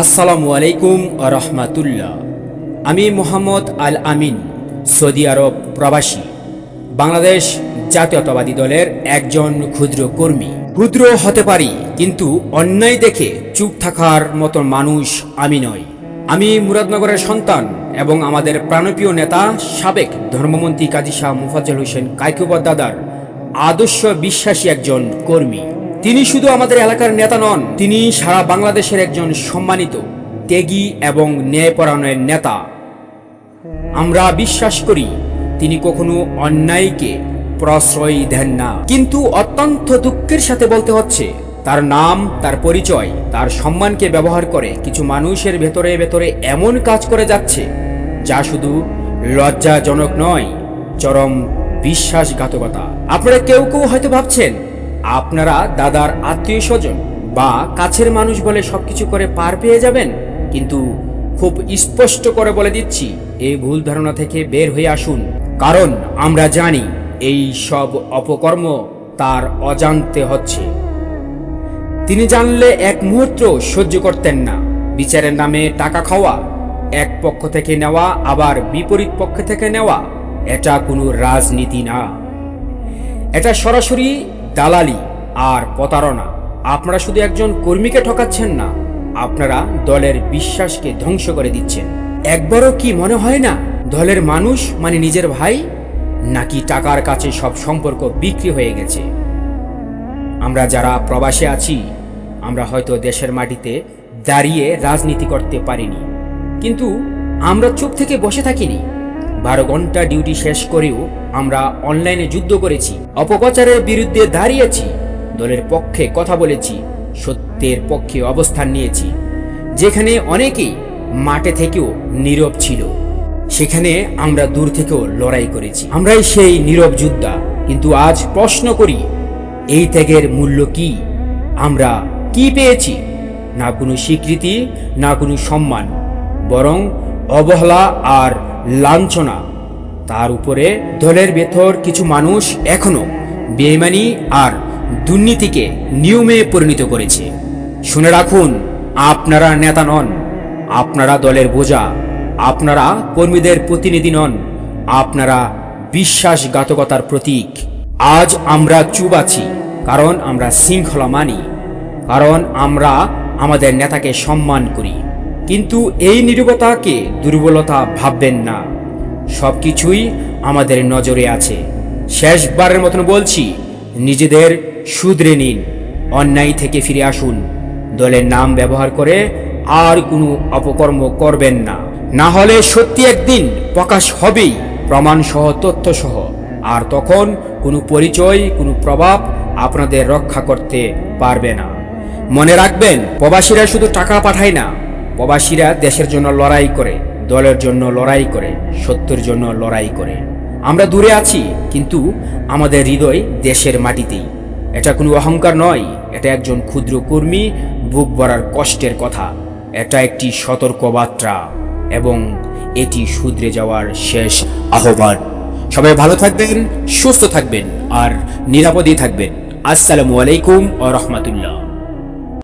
আসসালামু আলাইকুম ওয়া রাহমাতুল্লাহ। আমি মোহাম্মদ আল আমিন, সৌদি আরব প্রবাসী, বাংলাদেশ জাতীয়তাবাদী দলের একজন ক্ষুদ্র কর্মী। ক্ষুদ্র হতে পারি, কিন্তু অন্যায় দেখে চুপ থাকার মতো মানুষ আমি নই। আমি মুরাদনগরের সন্তান এবং আমাদের প্রাণপ্রিয় নেতা সাবেক ধর্মমন্ত্রী কাজী শাহ মোফাজ্জল হোসেন কায়কুবাদ দাদার আদর্শ বিশ্বাসী একজন কর্মী। তিনি শুধু আমাদের এলাকার নেতা নন, তিনি সারা বাংলাদেশের একজন সম্মানিত, ত্যাগী এবং ন্যায়পরায়ণের নেতা। আমরা বিশ্বাস করি তিনি কখনো অন্যায়কে প্রশ্রয় দেন না। কিন্তু অত্যন্ত দুঃখের সাথে বলতে হচ্ছে, তার নাম, তার পরিচয়, তার সম্মানকে ব্যবহার করে কিছু মানুষের ভেতরে ভেতরে এমন কাজ করে যাচ্ছে যা শুধু লজ্জাজনক নয়, চরম বিশ্বাসঘাতকতা। আপনারা কেউ কেউ হয়তো ভাবছেন আপনারা দাদার আত্মীয় স্বজন বা কাছের মানুষ বলে সবকিছু করে পার পেয়ে যাবেন, কিন্তু খুব স্পষ্ট করে বলে দিচ্ছি, এই ভুল ধারণা থেকে বের হয়ে আসুন। কারণ আমরা জানি এই সব অপকর্ম তার অজান্তে হচ্ছে। তিনি জানলে এক মুহূর্ত সহ্য করতেন না বিচারের নামে টাকা খাওয়া, এক পক্ষ থেকে নেওয়া আবার বিপরীত পক্ষ থেকে নেওয়া। এটা কোনো রাজনীতি না, এটা সরাসরি দালালি আর প্রতারণা। আপনারা শুধু একজন কর্মীকে ঠকাচ্ছেন না, আপনারা দলের বিশ্বাসকে ধ্বংস করে দিচ্ছেন। একবারও কি মনে হয় না দলের মানুষ মানে নিজের ভাই, নাকি টাকার কাছে সব সম্পর্ক বিক্রি হয়ে গেছে? আমরা যারা প্রবাসে আছি, আমরা হয়তো দেশের মাটিতে দাঁড়িয়ে রাজনীতি করতে পারিনি, কিন্তু আমরা চুপ থেকে বসে থাকিনি। 12 ঘন্টা ডিউটি শেষ করেও আমরা অনলাইনে যুদ্ধ করেছি, অপপ্রচারের বিরুদ্ধে দাঁড়িয়েছি, দলের পক্ষে কথা বলেছি, সত্যের পক্ষে অবস্থান নিয়েছি। যেখানে অনেকেই মাঠে থেকেও নীরব ছিল, সেখানে আমরা দূর থেকেও লড়াই করেছি। আমরাই সেই নীরব যোদ্ধা। কিন্তু আজ প্রশ্ন করি, এই ত্যাগের মূল্য কি? আমরা কি পেয়েছি? না কোনো স্বীকৃতি, না কোনো সম্মান, বরং অবহেলা আর লাঞ্ছনা। তার উপরে দলের ভেতর কিছু মানুষ এখনো বেঈমানি আর দুর্নীতিকে নিয়মে পরিণত করেছে। শুনে রাখুন, আপনারা নেতা নন, আপনারা দলের বোঝা, আপনারা কর্মীদের প্রতিনিধি নন, আপনারা বিশ্বাসঘাতকতার প্রতীক। আজ আমরা চুপ আছি কারণ আমরা শৃঙ্খলা মানি, কারণ আমরা আমাদের নেতাকে সম্মান করি। কিন্তু এই নীরবতাকে দুর্বলতা ভাববেন না, সবকিছুই আমাদের নজরে আছে। শেষবারের মতন বলছি, নিজেদের শুধরে নিন, অন্যায় থেকে ফিরে আসুন, দলের নাম ব্যবহার করে আর কোনো অপকর্ম করবেন না। না হলে সত্যি একদিন প্রকাশ হবেই, প্রমাণ সহ, তথ্য সহ। আর তখন কোনো পরিচয়, কোনো প্রভাব আপনাদের রক্ষা করতে পারবে না। মনে রাখবেন, প্রবাসীরা শুধু টাকা পাঠায় না, প্রবাসীরা দেশের জন্য লড়াই করে, দলের জন্য লড়াই করে, সত্যের জন্য লড়াই করে। আমরা দূরে আছি, কিন্তু আমাদের হৃদয় দেশের মাটিতেই। এটা কোনো অহংকার নয়, এটা একজন ক্ষুদ্র কর্মী বুক ভরার কষ্টের কথা। এটা একটি সতর্ক বার্তা এবং এটি শুধরে যাওয়ার শেষ আহ্বান। সবাই ভালো থাকবেন, সুস্থ থাকবেন আর নিরাপদেই থাকবেন। আসসালামু আলাইকুম ওয়া রাহমাতুল্লাহ।